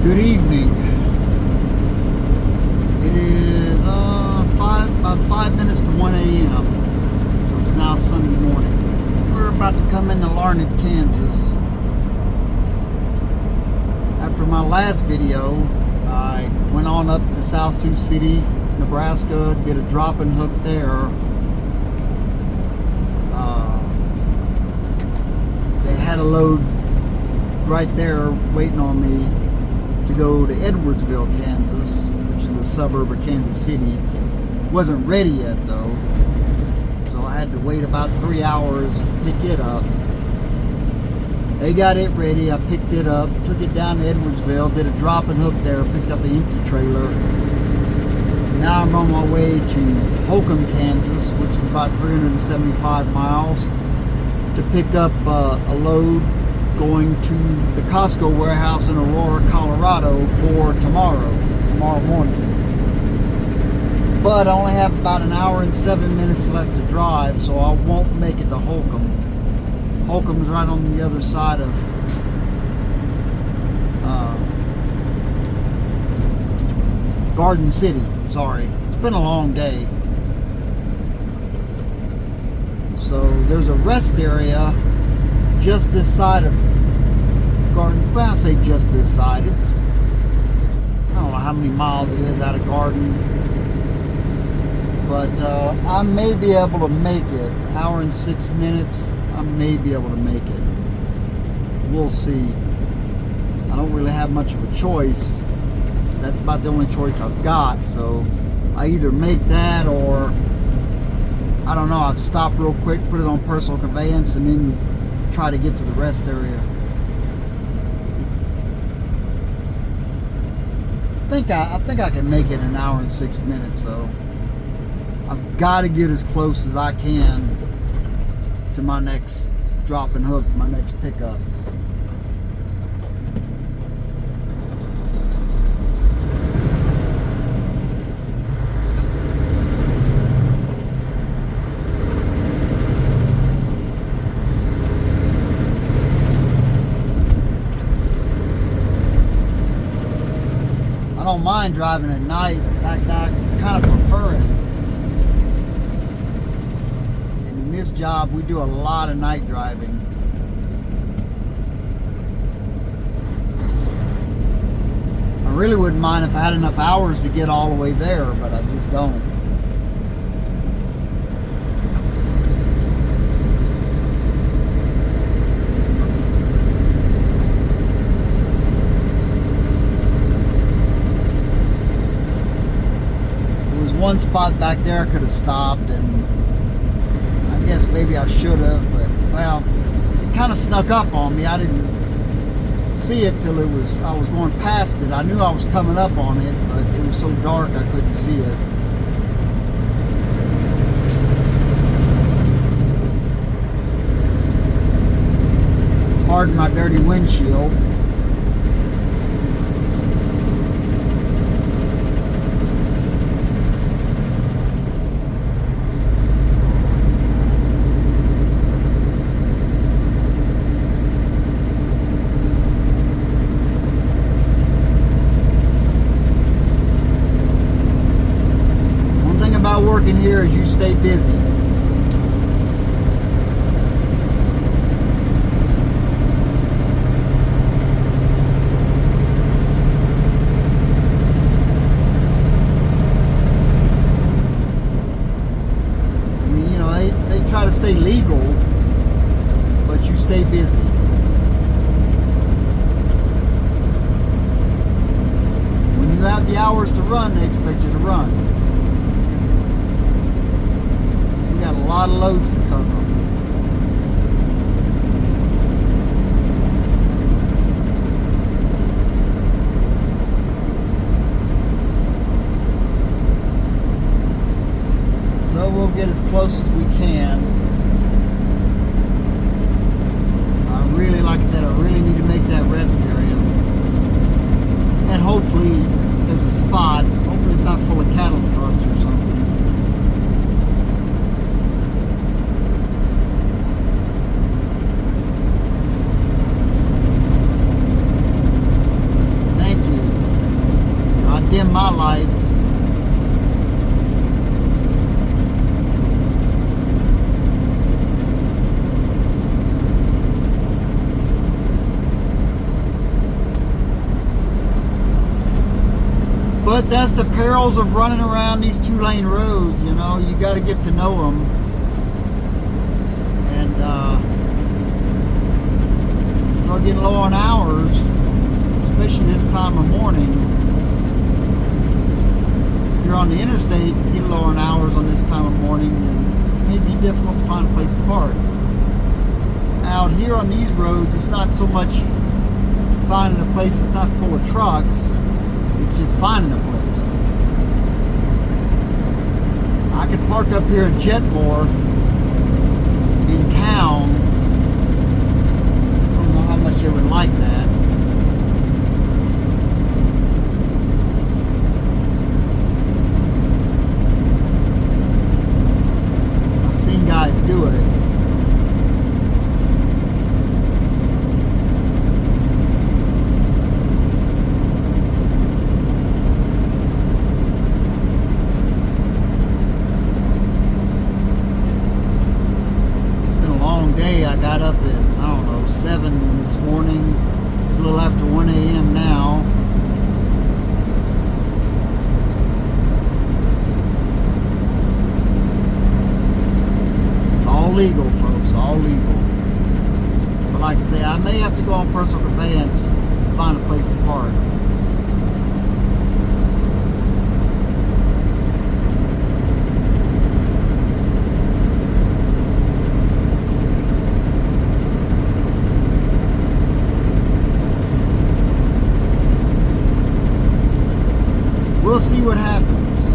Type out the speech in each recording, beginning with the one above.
Good evening. It is about 5 minutes to 1 a.m. So it's now Sunday morning. We're about to come into Larned, Kansas. After my last video, I went on up to South Sioux City, Nebraska, did a drop and hook there. They had a load right there waiting on me to go to Edwardsville, Kansas, which is a suburb of Kansas City. Wasn't ready yet though, so I had to wait about 3 hours to pick it up. They got it ready, I picked it up, took it down to Edwardsville, did a drop and hook there, picked up an empty trailer. Now I'm on my way to Holcomb, Kansas, which is about 375 miles, to pick up a load going to the Costco warehouse in Aurora, Colorado for tomorrow morning. But I only have about an hour and 7 minutes left to drive, so I won't make it to Holcomb. Holcomb's right on the other side of Garden City. Sorry, it's been a long day. So there's a rest area just this side of Garden. Well, I say just this side. It's, I don't know how many miles it is out of Garden, but I may be able to make it. Hour and 6 minutes. I may be able to make it. We'll see. I don't really have much of a choice. That's about the only choice I've got. So I either make that or I don't know. I'd stop real quick, put it on personal conveyance, and then try to get to the rest area. I think I can make it in an hour and 6 minutes. So I've got to get as close as I can to my next drop and hook, my next pickup. I don't mind driving at night. In fact, I kind of prefer it. And in this job, we do a lot of night driving. I really wouldn't mind if I had enough hours to get all the way there, but I just don't. One spot back there I could have stopped, and I guess maybe I should have, but well, it kind of snuck up on me. I didn't see it till I was going past it. I knew I was coming up on it, but it was so dark I couldn't see it. Pardon my dirty windshield. About working here is you stay busy. I mean, you know, they try to stay legal, but you stay busy. When you have the hours to run, they expect you to run. Got a lot of loads to cover. So we'll get as close as we can. Like I said, I really need to make that rest area. And hopefully there's a spot. Hopefully it's not full of cattle trucks or something. Thank you. lights. But that's the perils of running around these 2-lane roads, you know. You got to get to know them. And start getting low on hours, especially this time of morning. If you're on the interstate, you get low on hours on this time of morning, and it may be difficult to find a place to park. Out here on these roads, it's not so much finding a place that's not full of trucks. It's just finding a place. I could park up here at Jetmore in town. I don't know how much they would like that. I've seen guys do it. I got up at, 7 this morning. It's a little after 1 a.m. now. It's all legal, folks, all legal. But like I say, I may have to go on personal conveyance and find a place to park. We'll see what happens.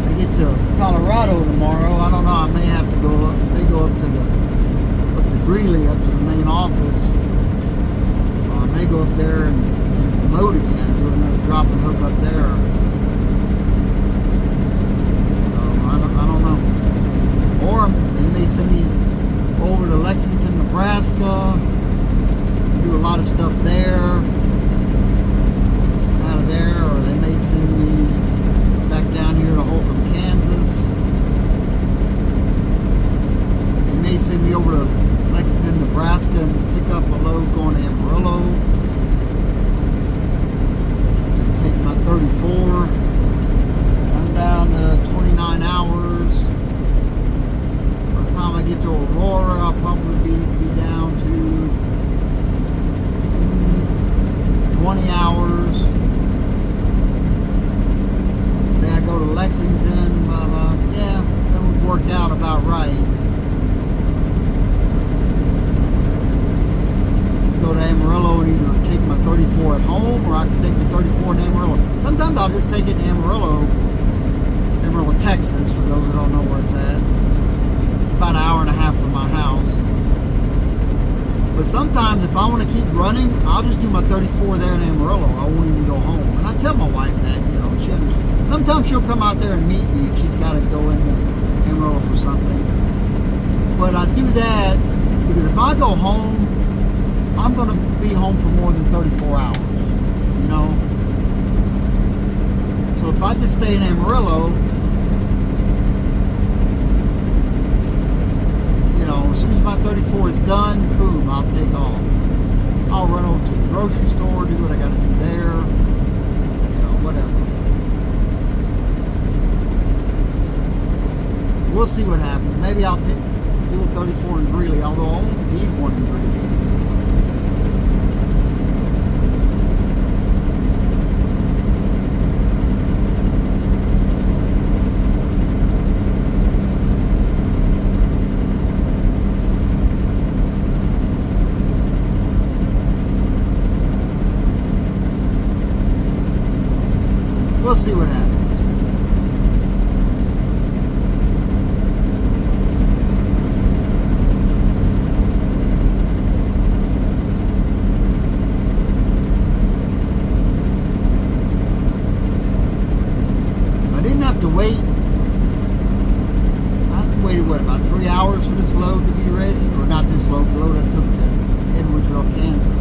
I get to Colorado tomorrow. I don't know. I may have to go up. They go up to Greeley, up to the main office. Or I may go up there and load again, do another drop and hook up there. So I don't know. Or they may send me over to Lexington, Nebraska. Do a lot of stuff there, out of there, or they may send me back down here to Holcomb, Kansas. They may send me over to Lexington, Nebraska and pick up a load going to Amarillo to take my 34. I'm down to 29 hours. By the time I get to Aurora, I'll probably be down to 20 hours. Say I go to Lexington, blah, blah. Yeah, that would work out about right. Go to Amarillo and either take my 34 at home, or I can take my 34 in Amarillo. Sometimes I'll just take it in Amarillo, Texas, for those who don't know where it's at. It's about an hour and a half from my house. But sometimes if I want to keep running, I'll just do my 34 there in Amarillo. I won't even go home. And I tell my wife that, you know, she understands. Sometimes she'll come out there and meet me if she's got to go into Amarillo for something. But I do that because if I go home, I'm going to be home for more than 34 hours, you know. So if I just stay in Amarillo, as soon as my 34 is done, boom, I'll take off. I'll run over to the grocery store, do what I got to do there, whatever. We'll see what happens. Maybe I'll do a 34 in Greeley, although I won't need one in Greeley. We'll see what happens. I didn't have to wait. I waited, about 3 hours for this load to be ready? Or not this load, the load I took to Edwardsville, Kansas.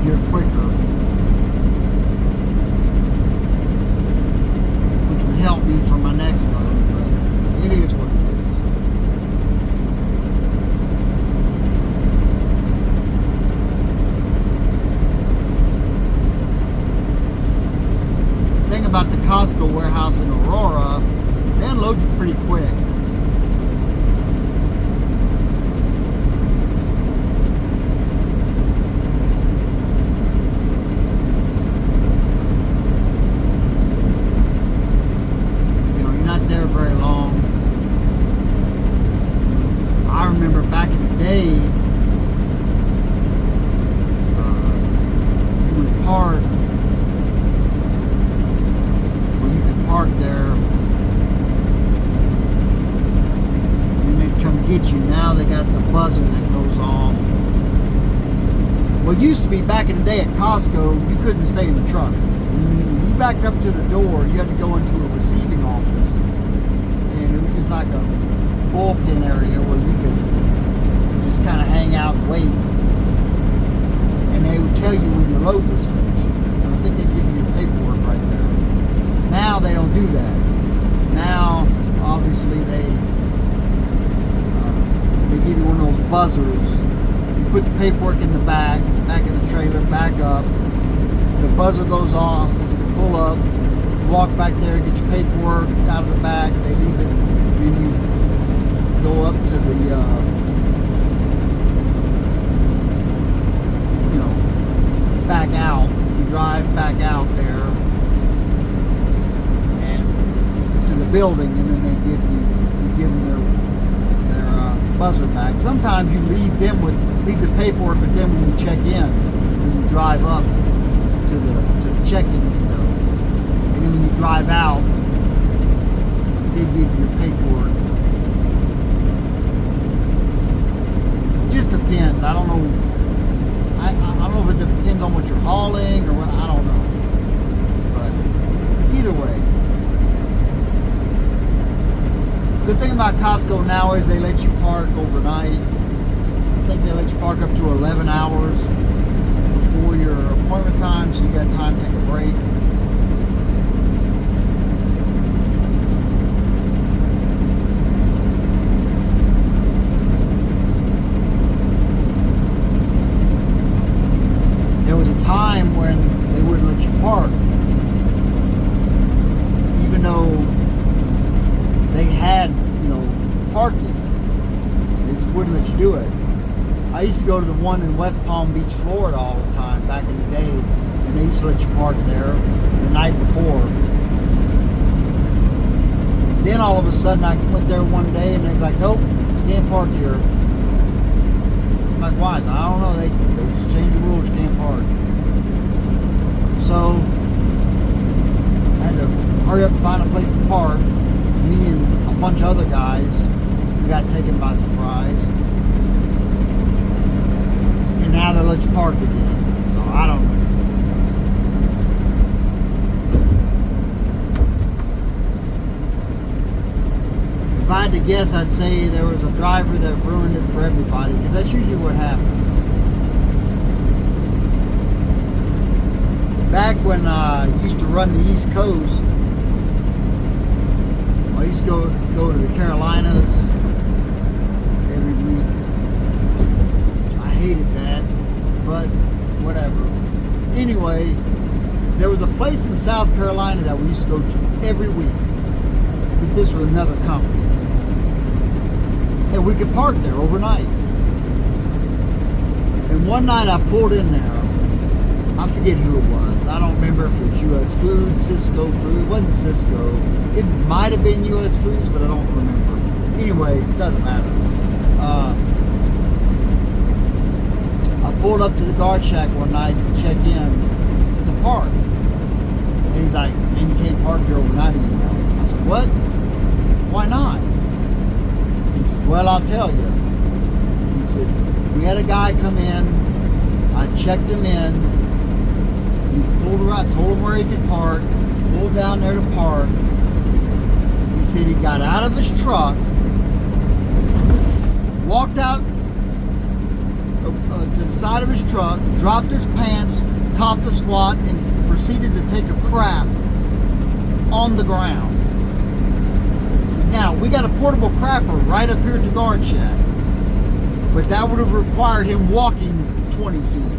here quicker, which would help me for my next load, but it is what it is. The thing about the Costco warehouse in Aurora, they unload you pretty quick. There very long. I remember back in the day, you would park, or you could park there, and they'd come get you. Now they got the buzzer that goes off. Well, it used to be back in the day at Costco, you couldn't stay in the truck. When you backed up to the door, you had to go into a receiving office. And it was just like a bullpen area where you could just kind of hang out and wait. And they would tell you when your load was finished. And I think they'd give you your paperwork right there. Now they don't do that. Now, obviously, they give you one of those buzzers. You put the paperwork in the back of the trailer, back up. The buzzer goes off, you pull up, walk back there, get your paperwork out of the back, they leave it, then you go up to the, back out, you drive back out there, and to the building, and then they give them their buzzer back. Sometimes you leave the paperwork with them when you check in, when you drive up to the check-in window. And then when you drive out, they give you your paperwork. It just depends. I don't know. I don't know if it depends on what you're hauling or what. I don't know. But either way, good thing about Costco now is they let you park overnight. I think they let you park up to 11 hours before your appointment time, so you got time to take a break. There was a time when they wouldn't let you park, even though they had, parking. They just wouldn't let you do it. I used to go to the one in West Palm Beach, Florida all the time back in the day, and they used to let you park there the night before. Then all of a sudden I went there one day and they was like, nope, you can't park here. I'm like, why? I don't know, they just changed the rules, you can't park. So I had to hurry up and find a place to park. Me and a bunch of other guys, we got taken by surprise. And now they let you park again. So I don't know. If I had to guess, I'd say there was a driver that ruined it for everybody, because that's usually what happens. Back when I used to run the East Coast, I used to go to the Carolinas every week. I hated that, but whatever. Anyway, there was a place in South Carolina that we used to go to every week. But this was another company. And we could park there overnight. And one night I pulled in there. I forget who it was. I don't remember if it was U.S. Foods, Cisco Food. It wasn't Cisco. It might have been U.S. Foods, but I don't remember. Anyway, it doesn't matter. I pulled up to the guard shack one night to check in to park. And he's like, man, you can't park here overnight anymore. I said, what? Why not? He said, well, I'll tell you. He said, we had a guy come in. I checked him in. He pulled around, told him where he could park, pulled down there to park. He said he got out of his truck, walked out, to the side of his truck, dropped his pants, copped a squat, and proceeded to take a crap on the ground. So now, we got a portable crapper right up here at the guard shack, but that would have required him walking 20 feet,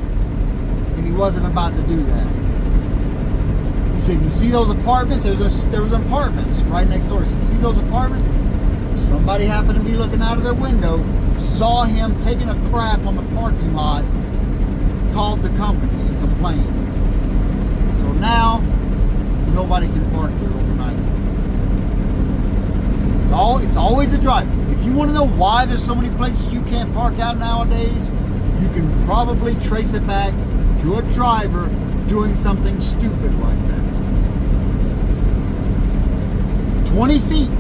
and he wasn't about to do that. He said, you see those apartments? There was apartments right next door. He said, see those apartments? Somebody happened to be looking out of their window, saw him taking a crap on the parking lot, called the company and complained. So now, nobody can park here overnight. It's always a drive. If you want to know why there's so many places you can't park out nowadays, you can probably trace it back to a driver doing something stupid like that. 20 feet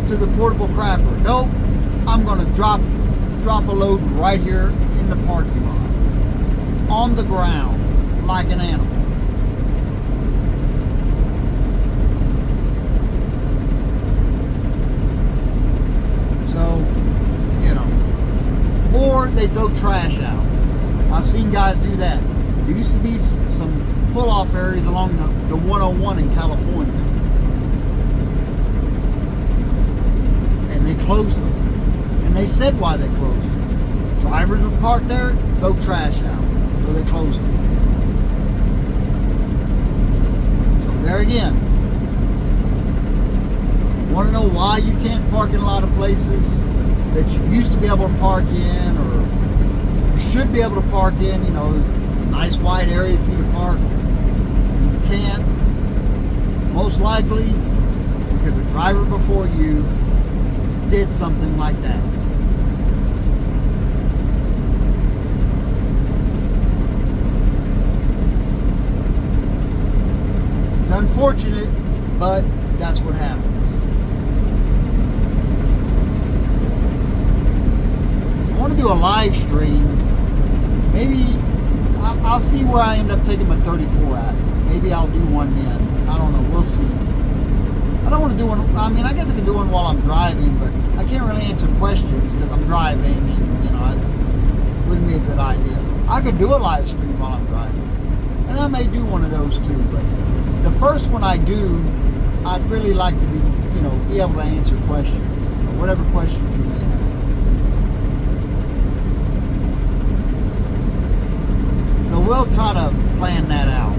to the portable crapper. Nope, I'm going to drop a load right here in the parking lot, on the ground, like an animal. So, or they throw trash out. I've seen guys do that. There used to be some pull-off areas along the 101 in California, and they closed them. And they said why they closed them. Drivers would park there, throw trash out, so they closed them. So there again, you want to know why you can't park in a lot of places that you used to be able to park in, or you should be able to park in, there's a nice wide area for you to park, and you can't? Most likely because the driver before you did something like that. It's unfortunate, but that's what happens. I want to do a live stream. Maybe I'll see where I end up taking my 34 at. Maybe I'll do one then. I don't know. We'll see. I don't want to do one. I mean, I guess I can do one while I'm driving, but I can't really answer questions because I'm driving, and it wouldn't be a good idea. I could do a live stream while I'm driving, and I may do one of those too. But the first one I do, I'd really like to be able to answer questions, whatever questions you may have. So we'll try to plan that out.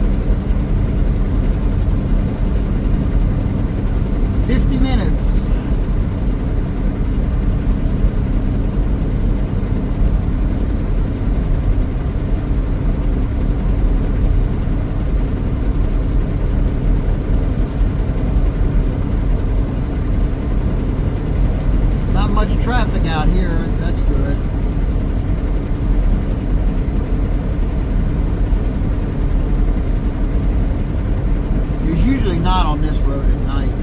50 minutes. Not much traffic out here. That's good. There's usually not on this road at night.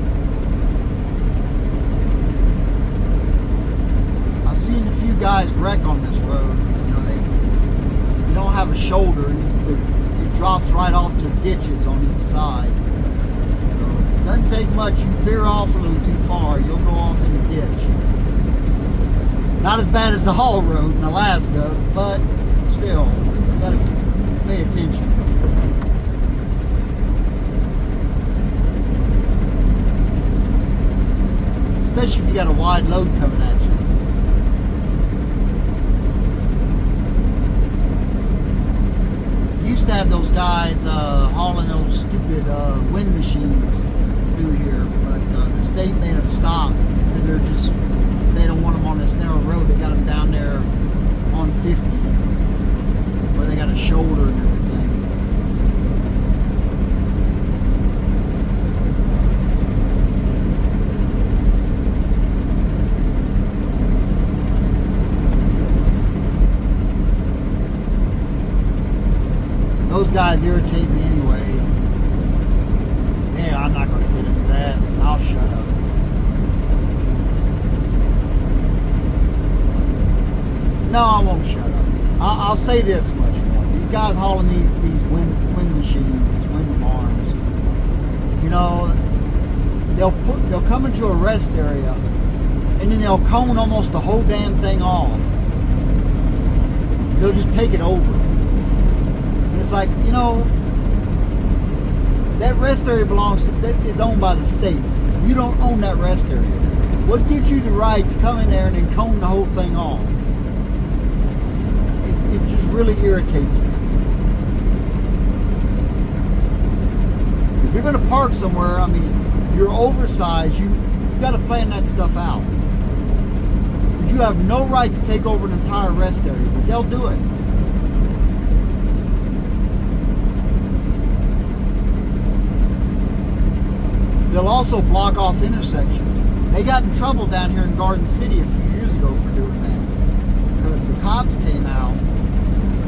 I've seen a few guys wreck on this road. They don't have a shoulder. It drops right off to ditches on each side. So it doesn't take much. You veer off a little too far, you'll go off in the ditch. Not as bad as the Hall Road in Alaska, but still, you gotta pay attention. Especially if you got a wide load coming at you. Used to have those guys hauling those stupid wind machines through here, but the state made them stop because they don't want them on this narrow road. They got them down there on 50 where they got a shoulder and everything. Those guys irritate me anyway. Yeah, I'm not going to get into that. I'll shut up. No, I won't shut up. I'll say this much for them. These guys hauling these wind machines, these wind farms, they'll come into a rest area and then they'll cone almost the whole damn thing off. They'll just take it over. And it's like, you know, that rest area that is owned by the state. You don't own that rest area. What gives you the right to come in there and then cone the whole thing off? It just really irritates me. If you're going to park somewhere, I mean, you're oversized. You got to plan that stuff out. But you have no right to take over an entire rest area, but they'll do it. They'll also block off intersections. They got in trouble down here in Garden City a few years ago for doing that. Because the cops came out,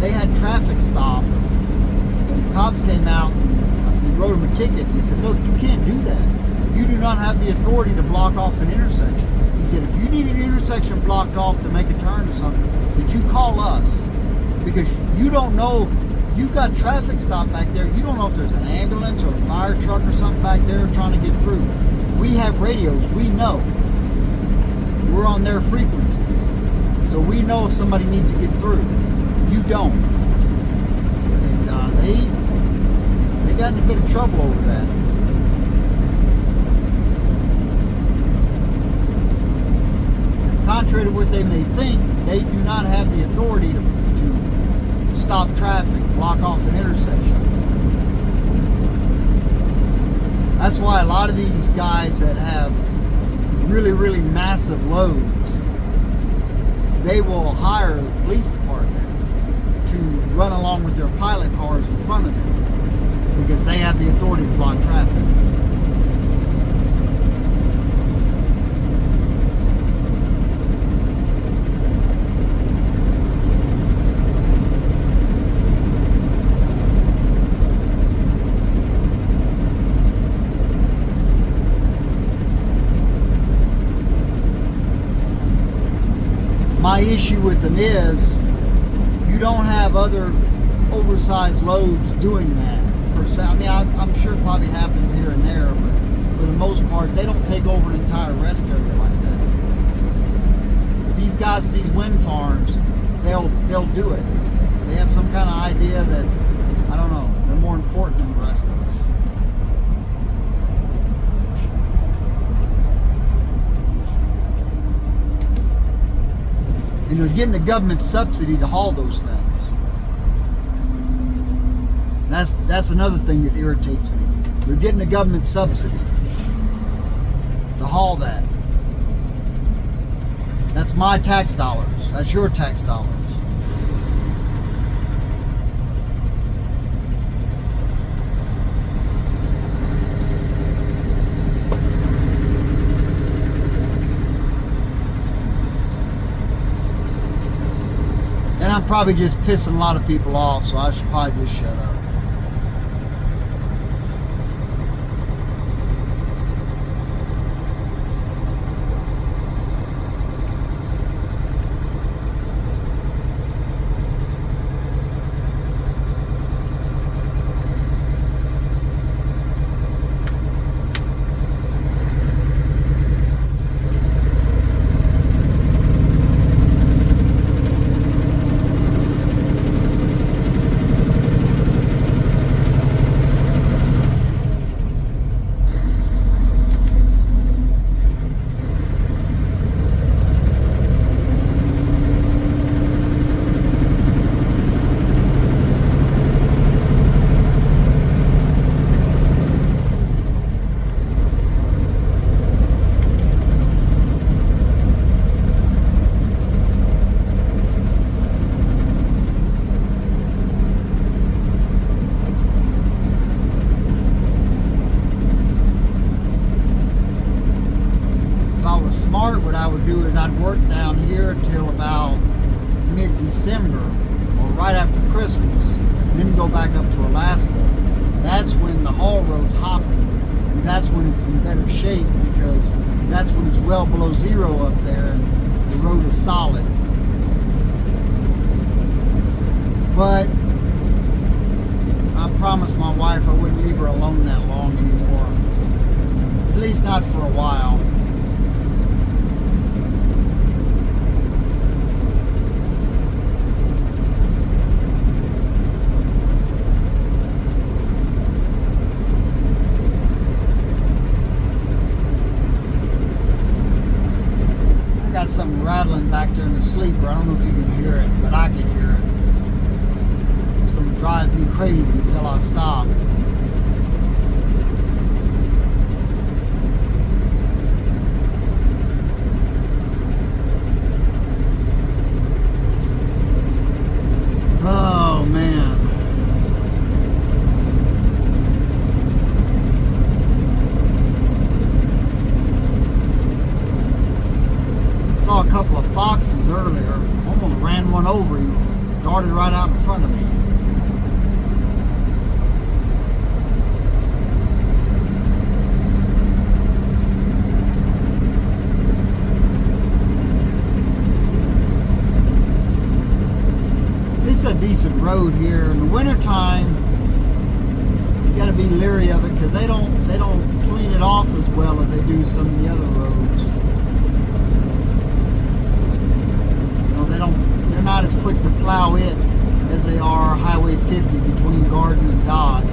they had traffic stopped, and the cops came out and they wrote them a ticket. And he said, look, you can't do that. You do not have the authority to block off an intersection. He said, if you need an intersection blocked off to make a turn or something, he said, you call us. Because you don't know. You got traffic stopped back there. You don't know if there's an ambulance or a fire truck or something back there trying to get through. We have radios. We know. We're on their frequencies. So we know if somebody needs to get through. You don't. And they got in a bit of trouble over that. It's contrary to what they may think. They do not have the authority to stop traffic, block off an intersection. That's why a lot of these guys that have really, really massive loads, they will hire the police department to run along with their pilot cars in front of them because they have the authority to block traffic. My issue with them is you don't have other oversized loads doing that per se. I mean, I'm sure it probably happens here and there, but for the most part, they don't take over an entire rest area like that. But these guys at these wind farms, they'll do it. They have some kind of idea that, I don't know, they're more important than the rest of us. And they're getting a government subsidy to haul those things. That's another thing that irritates me. They're getting a government subsidy to haul that. That's my tax dollars. That's your tax dollars. And I'm probably just pissing a lot of people off, so I should probably just shut up. What I would do is I'd work down here till about mid-December or right after Christmas, and then go back up to Alaska. That's when the haul road's hopping, and that's when it's in better shape because that's when it's well below zero up there and the road is solid. But I promised my wife I wouldn't leave her alone that long anymore, at least not for a while. rattling back there in the sleeper. I don't know if you can hear it, but I can hear it. It's going to drive me crazy until I stop. Oh, man. Saw a couple of foxes earlier. Almost ran one over. He darted right out in front of me. It's a decent road here. In the wintertime, you got to be leery of it because they don't clean it off as well as they do some of the other roads. They're not as quick to plow it as they are Highway 50 between Garden and Dodge.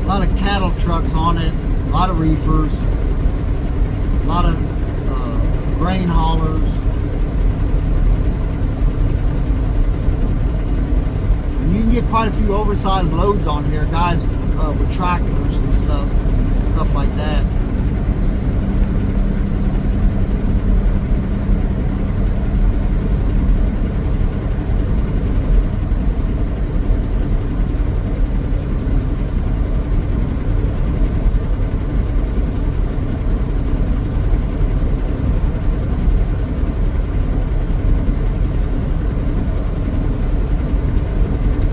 A lot of cattle trucks on it, a lot of reefers, a lot of grain haulers, and you can get quite a few oversized loads on here, guys with tractors and stuff like that.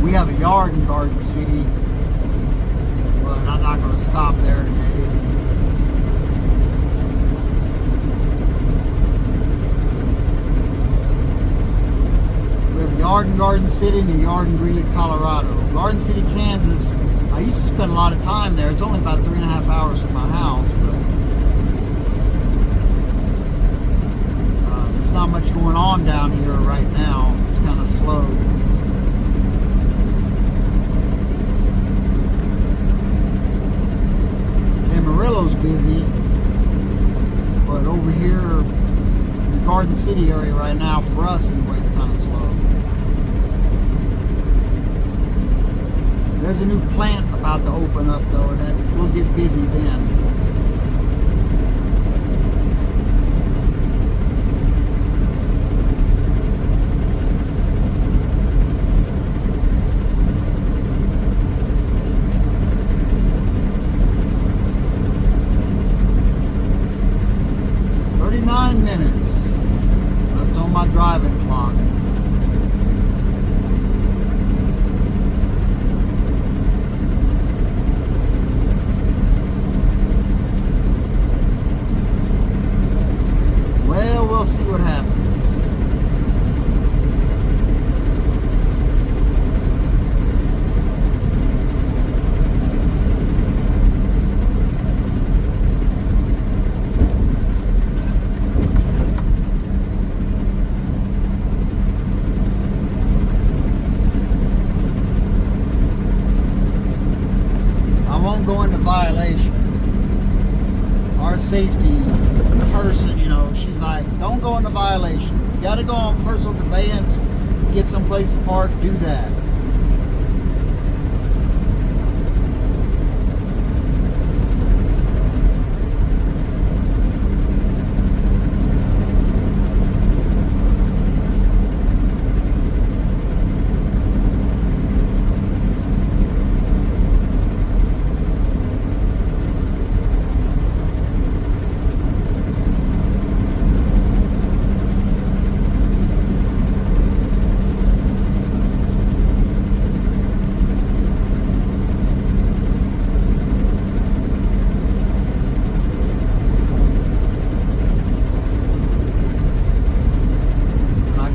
We have a yard in Garden City, but I'm not going to stop there today. We have a yard in Garden City and a yard in Greeley, Colorado. Garden City, Kansas, I used to spend a lot of time there. It's only about 3.5 hours from my house, but there's not much going on down here right now. It's kind of slow. Amarillo's busy, but over here in the Garden City area right now, for us anyway, it's kind of slow. There's a new plant about to open up though, and then we'll get busy then. Minutes left on my driving clock. Well, we'll see what happens. Go into violation. Our safety person, she's like, don't go into violation. If you got to go on personal conveyance, get someplace to park, do that.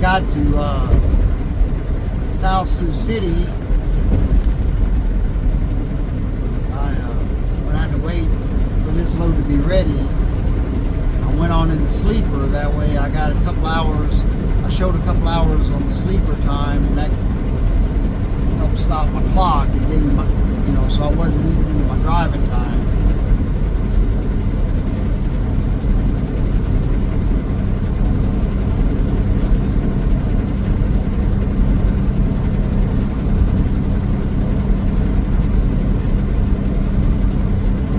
Got to South Sioux City, I would have to wait for this this load to be ready, I went on in the sleeper. That way I got a couple hours. I showed a couple hours on the sleeper time, and that helped stop my clock and gave me my, so I wasn't eating into my driving time.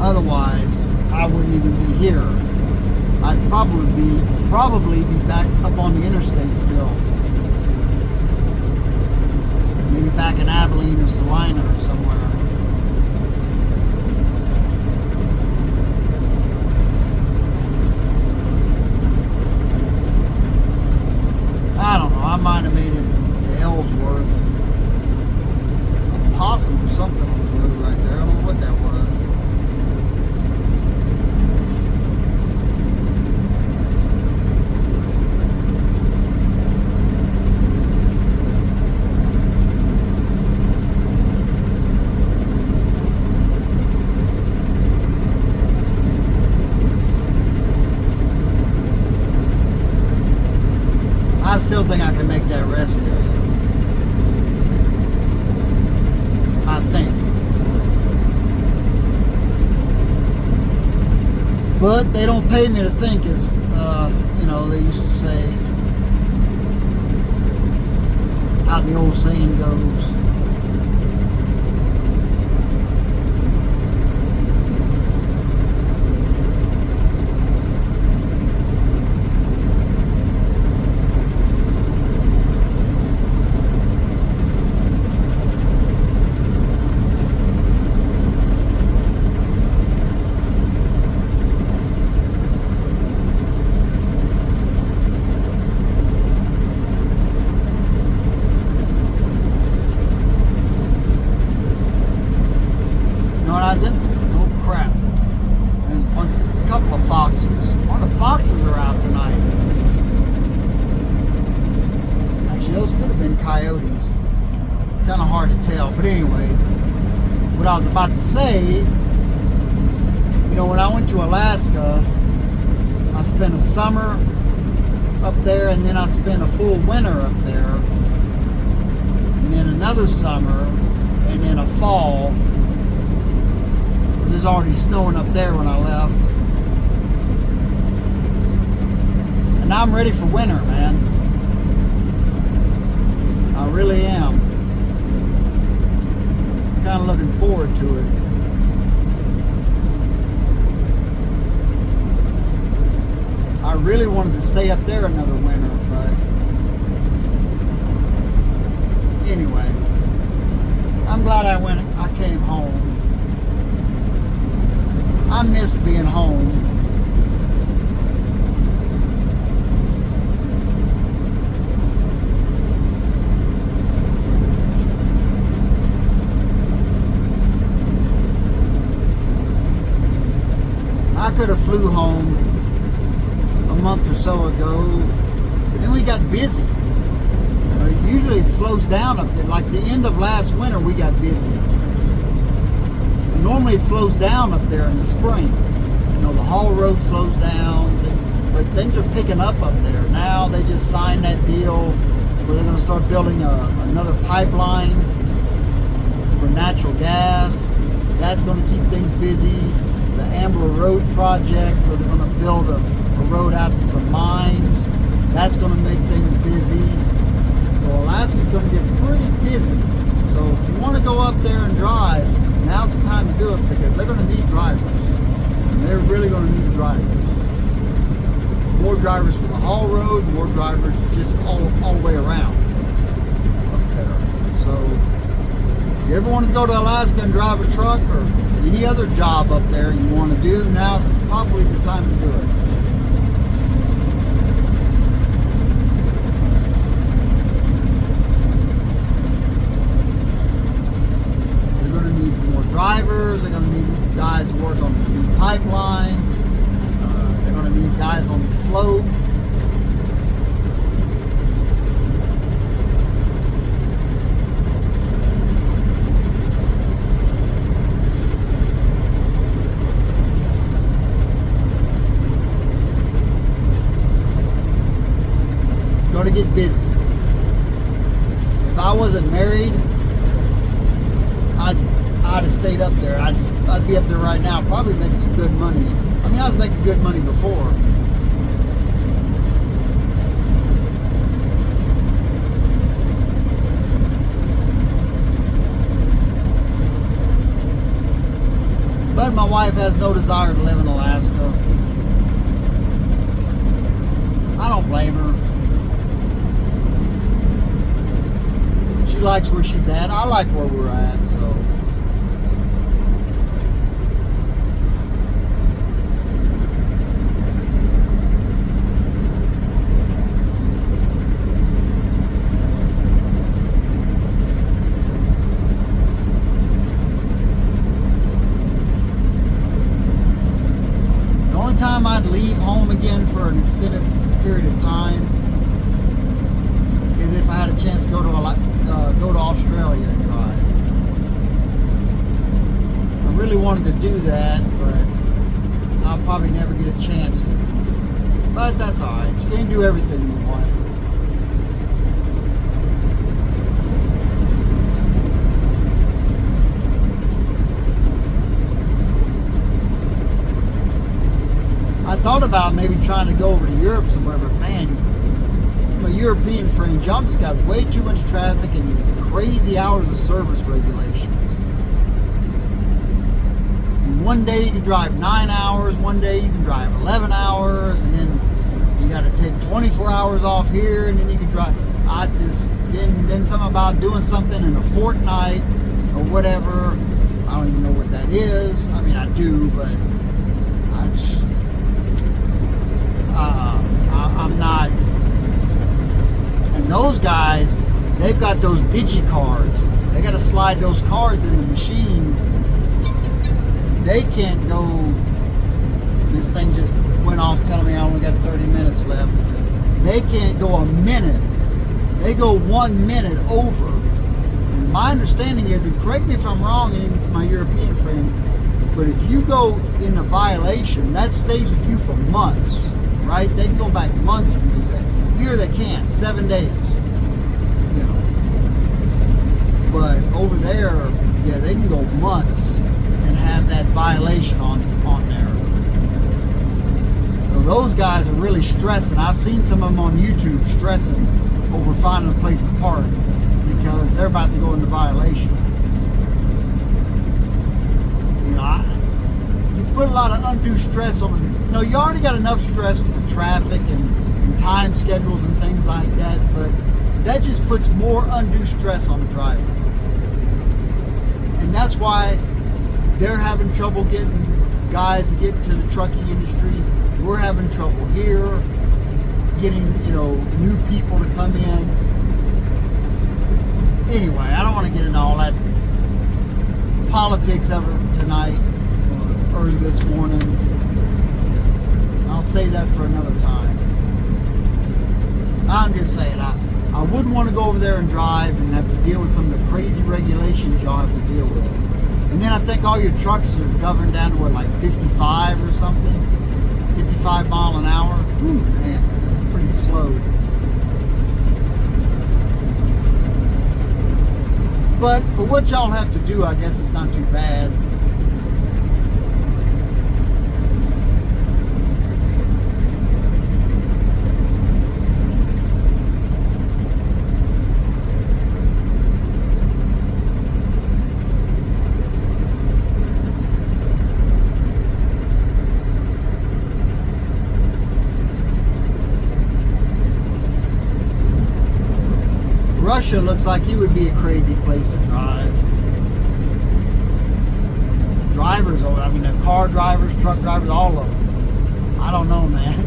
Otherwise, I wouldn't even be here. I'd probably be back up on the interstate still. Maybe back in Abilene or Salina or somewhere. I don't know. I might have made it to Ellsworth. A possum or something on the road right there. I don't know what that was. I still think I can make that rest area. I think. But they don't pay me to think, as they used to say. How the old saying goes. Foxes are out tonight. Actually, those could have been coyotes. Kind of hard to tell. But anyway, what I was about to say, when I went to Alaska, I spent a summer up there, and then I spent a full winter up there, and then another summer, and then a fall. It was already snowing up there when I left. And I'm ready for winter, man. I really am. Kind of looking forward to it. I really wanted to stay up there another winter, but anyway, I'm glad I came home. I missed being home. I could have flew home a month or so ago, but then we got busy. Usually it slows down up there. Like the end of last winter, we got busy. And normally it slows down up there in the spring. The haul road slows down, but things are picking up there. Now they just signed that deal where they're going to start building another pipeline for natural gas. That's going to keep things busy. The Ambler Road project, where they're going to build a road out to some mines. That's going to make things busy. So Alaska's going to get pretty busy. So if you want to go up there and drive, now's the time to do it, because they're going to need drivers. And they're really going to need drivers. More drivers for the haul road, more drivers just all the way around up there. So if you ever wanted to go to Alaska and drive a truck or any other job up there you want to do, now's probably the time to do it. They're going to need more drivers. They're going to need guys to work on the new pipeline. They're going to need guys on the slope. going to get busy. If I wasn't married, I'd have stayed up there. I'd be up there right now, probably making some good money. I mean, I was making good money before. But my wife has no desire to live in Alaska. I don't blame her. She likes where she's at. I like where we're at, so. The only time I'd leave home again for an extended period of time is if I had a chance to go to Australia and drive. I really wanted to do that, but I'll probably never get a chance to. But that's alright. You can't do everything you want. I thought about maybe trying to go over to Europe somewhere, but man, my European friends, y'all just got way too much traffic and crazy hours of service regulations. And one day you can drive 9 hours, one day you can drive 11 hours, and then you got to take 24 hours off here, and then you can drive. Then something about doing something in a fortnight or whatever. I don't even know what that is. I mean, I do, but I just. I'm not. And those guys, they've got those digi cards. They got to slide those cards in the machine. They can't go. This thing just went off telling me I only got 30 minutes left. They can't go a minute. They go 1 minute over. And my understanding is, and correct me if I'm wrong, any of my European friends, but if you go in a violation, that stays with you for months. Right? They can go back months and do that. Here they can't. 7 days. You know. But over there, yeah, they can go months and have that violation on there. So those guys are really stressing. I've seen some of them on YouTube stressing over finding a place to park because they're about to go into violation. You know, you put a lot of undue stress on it. You know, you already got enough stress with the traffic and time schedules and things like that, but that just puts more undue stress on the driver. And that's why they're having trouble getting guys to get to the trucking industry. We're having trouble here getting, new people to come in. Anyway, I don't want to get into all that politics ever tonight or early this morning. I'll say that for another time. I'm just saying, I wouldn't want to go over there and drive and have to deal with some of the crazy regulations y'all have to deal with. And then I think all your trucks are governed down to, like 55 or something? 55 mile an hour? Ooh, man, that's pretty slow. But for what y'all have to do, I guess it's not too bad. Russia looks like it would be a crazy place to drive. Drivers, I mean, the car drivers, truck drivers, all of them. I don't know, man.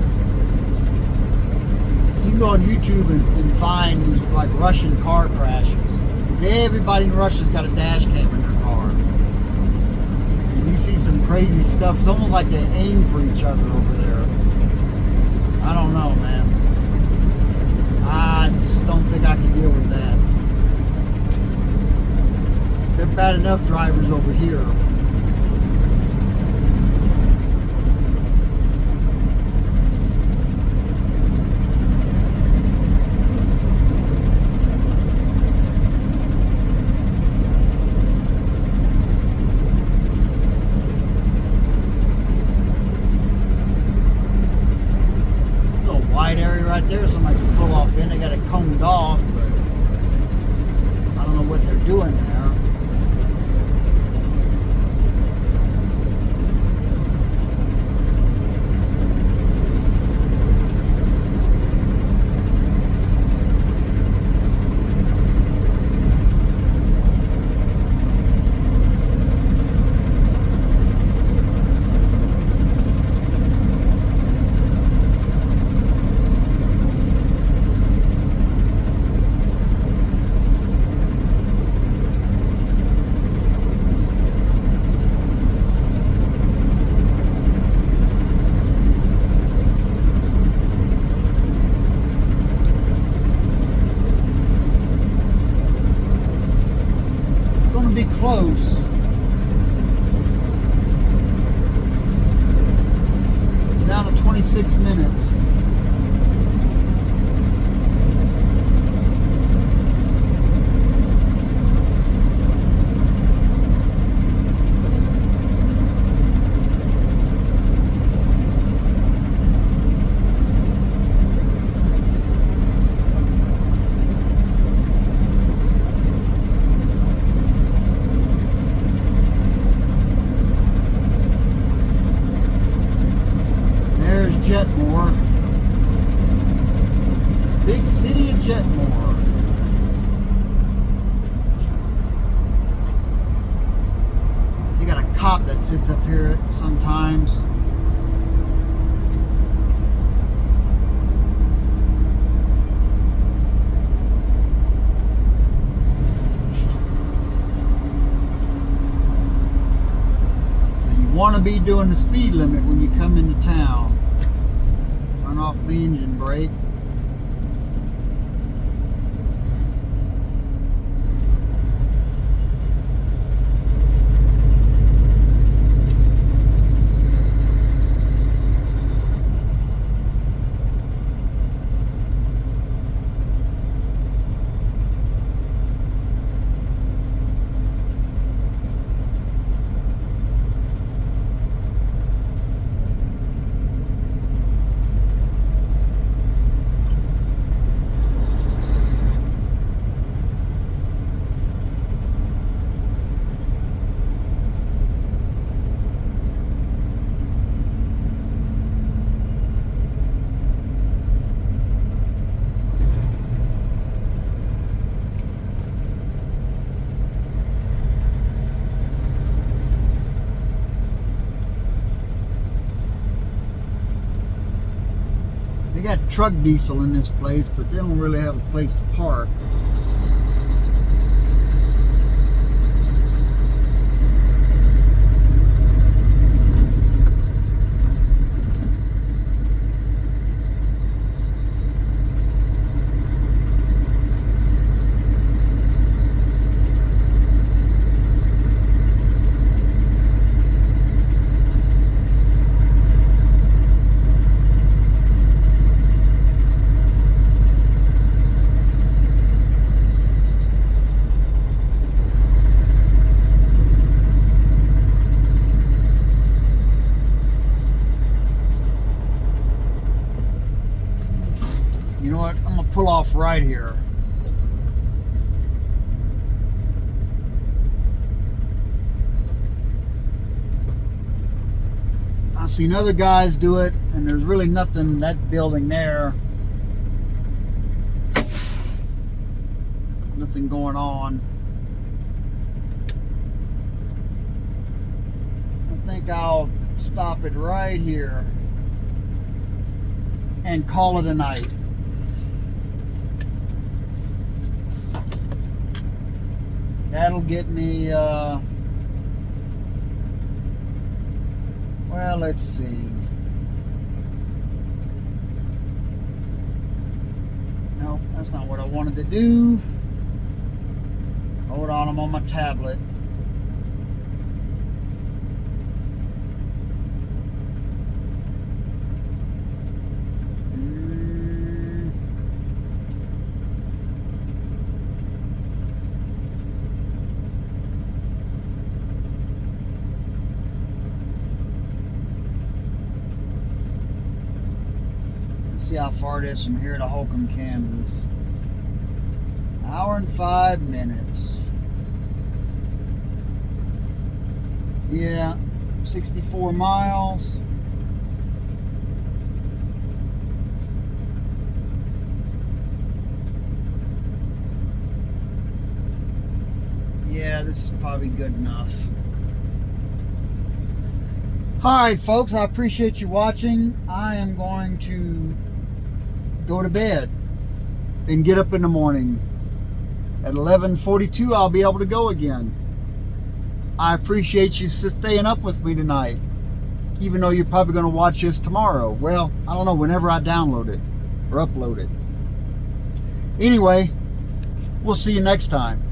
You can go on YouTube and find these like Russian car crashes. Everybody in Russia's got a dash cam in their car. And you see some crazy stuff. It's almost like they aim for each other over there. I don't know, man. I just don't think I can deal with that. They're bad enough drivers over here. light area right there. Somebody could pull off in. They got it combed off, but I don't know what they're doing there. Close. Down to 26 minutes. Jetmore, the big city of Jetmore. You got a cop that sits up here sometimes. So you want to be doing the speed limit when you come into town. Turn off the engine brake. They got truck diesel in this place, but they don't really have a place to park. You know what? I'm going to pull off right here. I've seen other guys do it, and there's really nothing, that building there, nothing going on. I think I'll stop it right here and call it a night. That'll get me, well, let's see. Nope, that's not what I wanted to do. Hold on, I'm on my tablet. see how far it is from here to Holcomb, Kansas. Hour and 5 minutes. Yeah, 64 miles. Yeah, this is probably good enough. Alright folks, I appreciate you watching. I am going to go to bed and get up in the morning. At 11:42 I'll be able to go again. I appreciate you staying up with me tonight, even though you're probably going to watch this tomorrow. Well, I don't know, whenever I download it or upload it. Anyway, we'll see you next time.